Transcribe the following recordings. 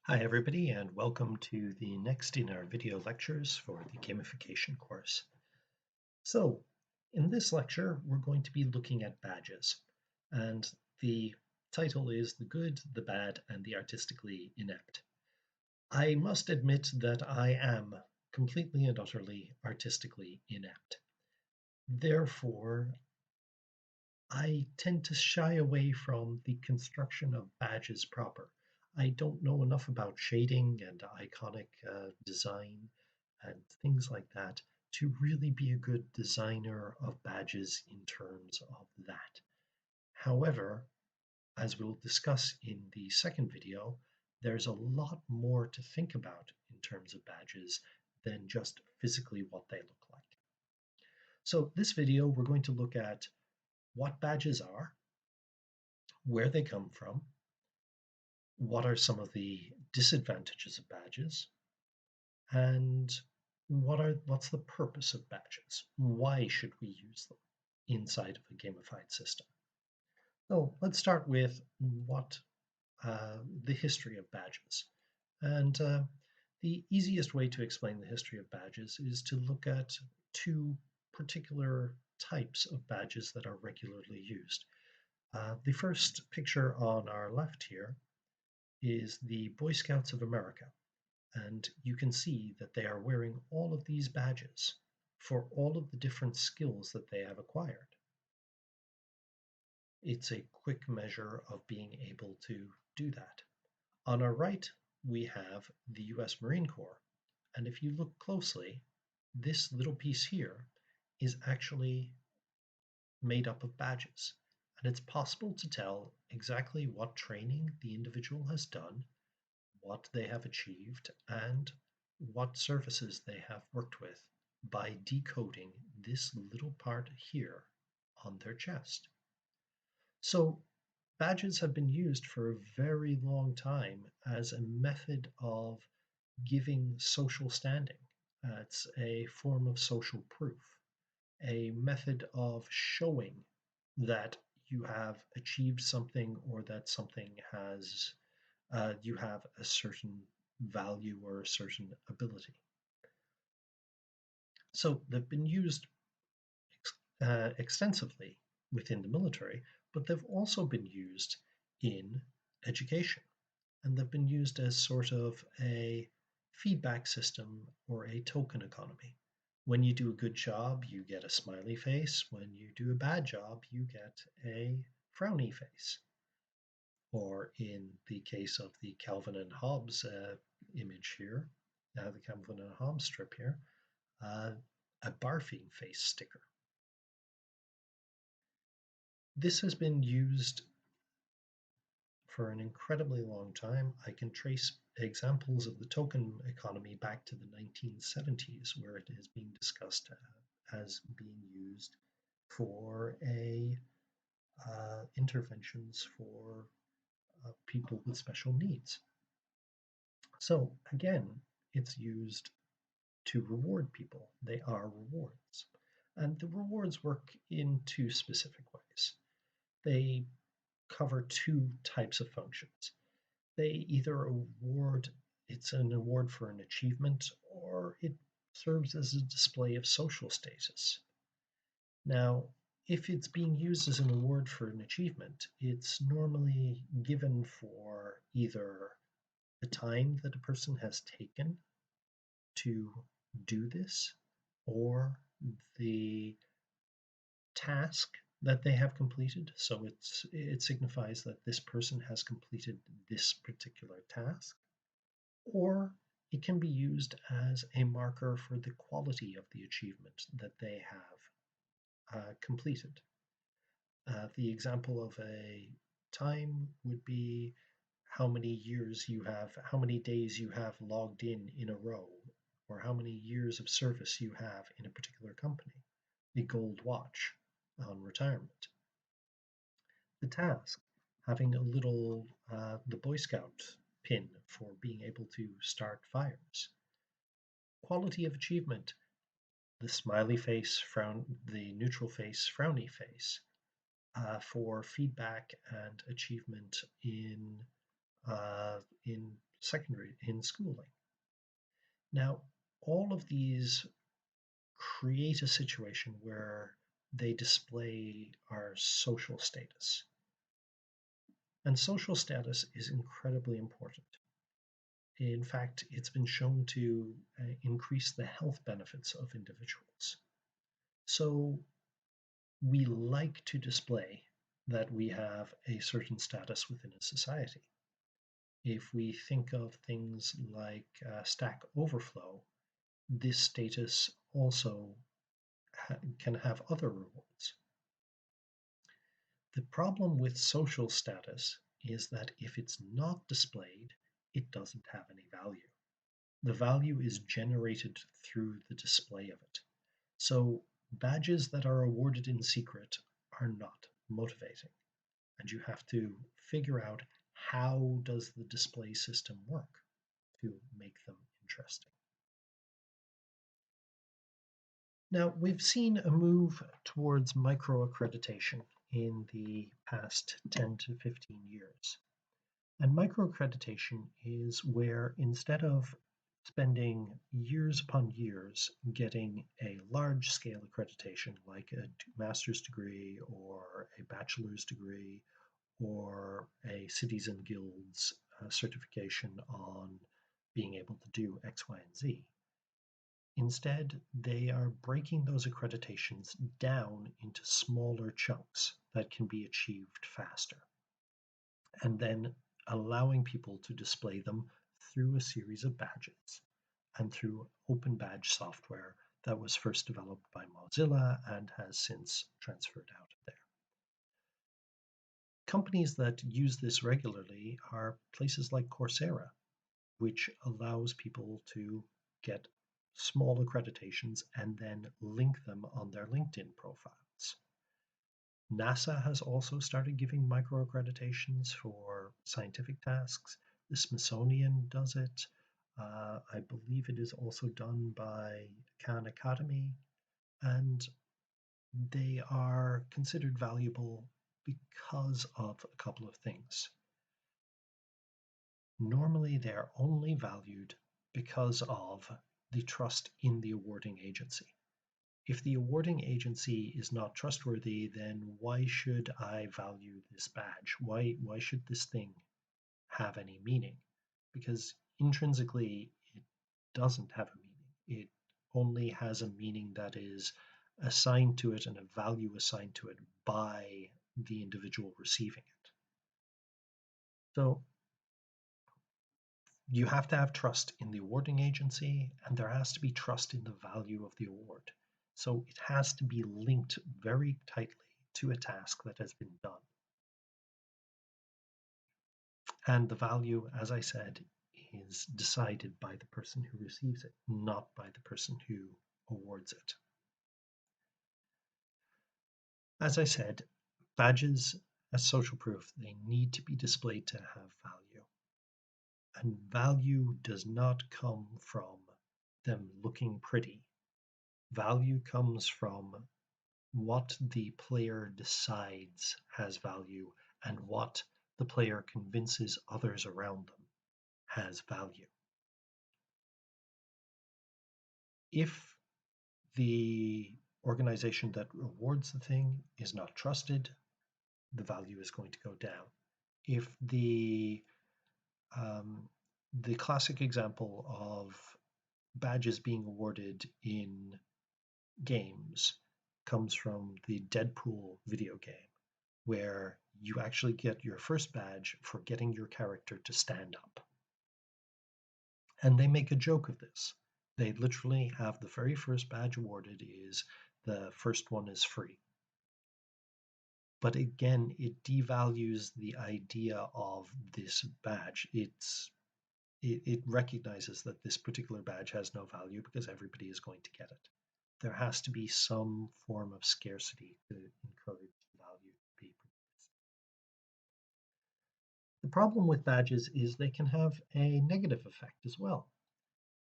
Hi everybody and welcome to the next in our video lectures for the gamification course. So in this lecture we're going to be looking at badges, and the title is The Good, the Bad and the Artistically Inept. I must admit that I am completely and utterly artistically inept. Therefore, I tend to shy away from the construction of badges proper. I don't know enough about shading and iconic design and things like that to really be a good designer of badges in terms of that. However, as we'll discuss in the second video, there's a lot more to think about in terms of badges than just physically what they look like. So this video, we're going to look at what badges are, where they come from, what are some of the disadvantages of badges, and what's the purpose of badges? Why should we use them inside of a gamified system? So let's start with what the history of badges. And the easiest way to explain the history of badges is to look at two particular types of badges that are regularly used. The first picture on our left here is the Boy Scouts of America. And you can see that they are wearing all of these badges for all of the different skills that they have acquired. It's a quick measure of being able to do that. On our right, we have the US Marine Corps. And if you look closely, this little piece here is actually made up of badges. And it's possible to tell exactly what training the individual has done, what they have achieved, and what services they have worked with by decoding this little part here on their chest. So badges have been used for a very long time as a method of giving social standing. It's a form of social proof, a method of showing that you have achieved something or that something has you have a certain value or a certain ability. So they've been used extensively within the military, but they've also been used in education, and they've been used as sort of a feedback system or a token economy. When you do a good job, you get a smiley face. When you do a bad job, you get a frowny face. Or in the case of the Calvin and Hobbes image here, the Calvin and Hobbes strip here, uh, a barfing face sticker. This has been used for an incredibly long time. I can trace examples of the token economy back to the 1970s, where it is being discussed as being used for interventions for people with special needs. So again, it's used to reward people. They are rewards. And the rewards work in two specific ways. They cover two types of functions. They either it's an award for an achievement, or it serves as a display of social status. Now, if it's being used as an award for an achievement, it's normally given for either the time that a person has taken to do this, or the task that they have completed. So it signifies that this person has completed this particular task, or it can be used as a marker for the quality of the achievement that they have completed. The example of a time would be how many years you have, how many days you have logged in a row, or how many years of service you have in a particular company, a gold watch on retirement. The task, having a little, the Boy Scout pin for being able to start fires. Quality of achievement, the smiley face, the neutral face, frowny face, for feedback and achievement in schooling. Now, all of these create a situation where they display our social status. And social status is incredibly important. In fact, it's been shown to increase the health benefits of individuals. So we like to display that we have a certain status within a society. If we think of things like Stack Overflow, this status also can have other rewards. The problem with social status is that if it's not displayed, it doesn't have any value. The value is generated through the display of it. So badges that are awarded in secret are not motivating. And you have to figure out how does the display system work to make them interesting. Now, we've seen a move towards micro-accreditation in the past 10 to 15 years. And micro-accreditation is where instead of spending years upon years getting a large-scale accreditation like a master's degree or a bachelor's degree or a cities and guilds certification on being able to do X, Y, and Z. Instead, they are breaking those accreditations down into smaller chunks that can be achieved faster, and then allowing people to display them through a series of badges and through open badge software that was first developed by Mozilla and has since transferred out of there. Companies that use this regularly are places like Coursera, which allows people to get small accreditations and then link them on their LinkedIn profiles. NASA has also started giving micro accreditations for scientific tasks. The Smithsonian does it. I believe it is also done by Khan Academy, and they are considered valuable because of a couple of things. Normally, they're only valued because of the trust in the awarding agency. If the awarding agency is not trustworthy, then why should I value this badge? Why should this thing have any meaning? Because intrinsically, it doesn't have a meaning. It only has a meaning that is assigned to it and a value assigned to it by the individual receiving it. So you have to have trust in the awarding agency, and there has to be trust in the value of the award. So it has to be linked very tightly to a task that has been done. And the value, as I said, is decided by the person who receives it, not by the person who awards it. As I said, badges as social proof, they need to be displayed to have value. And value does not come from them looking pretty. Value comes from what the player decides has value and what the player convinces others around them has value. If the organization that awards the thing is not trusted, the value is going to go down. If the classic example of badges being awarded in games comes from the Deadpool video game, where you actually get your first badge for getting your character to stand up. And they make a joke of this. They literally have the very first badge awarded is the first one is free. But again, it devalues the idea of this badge. It recognizes that this particular badge has no value because everybody is going to get it. There has to be some form of scarcity to encourage value to be produced. The problem with badges is they can have a negative effect as well.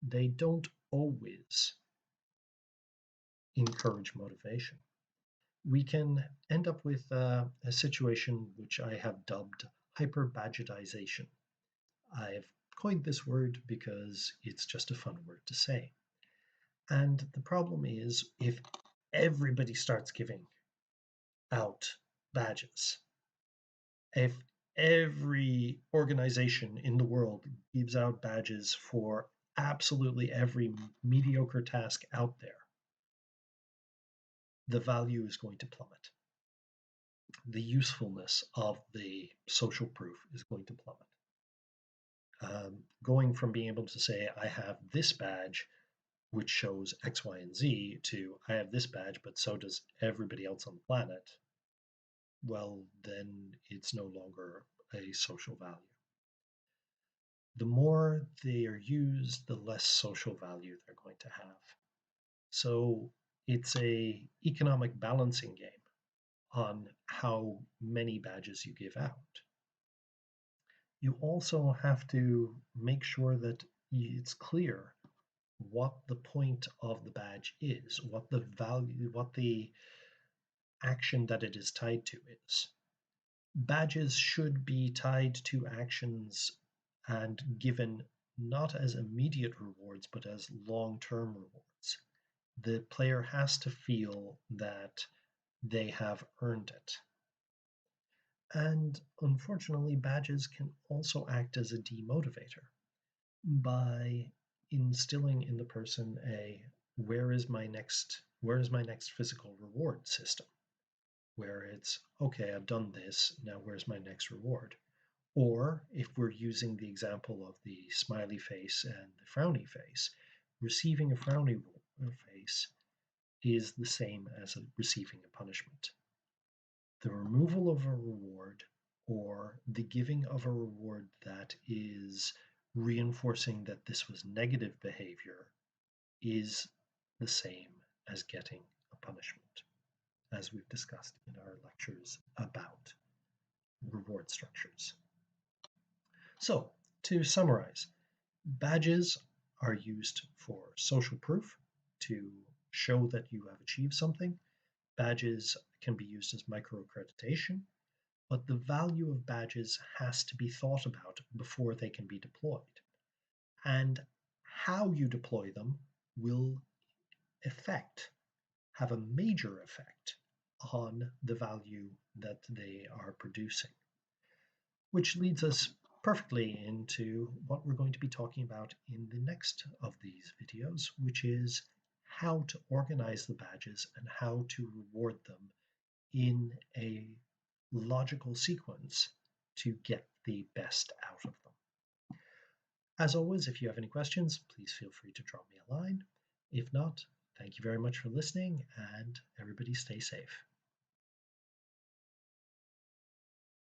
They don't always encourage motivation. We can end up with a situation which I have dubbed hyper-badgetization. I've coined this word because it's just a fun word to say. And the problem is if everybody starts giving out badges, if every organization in the world gives out badges for absolutely every mediocre task out there, the value is going to plummet. The usefulness of the social proof is going to plummet. Going from being able to say, I have this badge, which shows X, Y, and Z, to I have this badge, but so does everybody else on the planet, well, then it's no longer a social value. The more they are used, the less social value they're going to have. So it's a economic balancing game on how many badges you give out. You also have to make sure that it's clear what the point of the badge is, what the value, what the action that it is tied to is. Badges should be tied to actions and given not as immediate rewards, but as long-term rewards. The player has to feel that they have earned it. And unfortunately, badges can also act as a demotivator by instilling in the person a where is my next physical reward system, where it's okay, I've done this, now where's my next reward? Or if we're using the example of the smiley face and the frowny face, receiving a frowny face is the same as receiving a punishment. The removal of a reward or the giving of a reward that is reinforcing that this was negative behavior is the same as getting a punishment, as we've discussed in our lectures about reward structures. So, to summarize, badges are used for social proof to show that you have achieved something. Badges can be used as micro-accreditation, but the value of badges has to be thought about before they can be deployed. And how you deploy them will have a major effect on the value that they are producing. Which leads us perfectly into what we're going to be talking about in the next of these videos, which is how to organize the badges and how to reward them in a logical sequence to get the best out of them. As always, if you have any questions, please feel free to drop me a line. If not, thank you very much for listening, and everybody stay safe.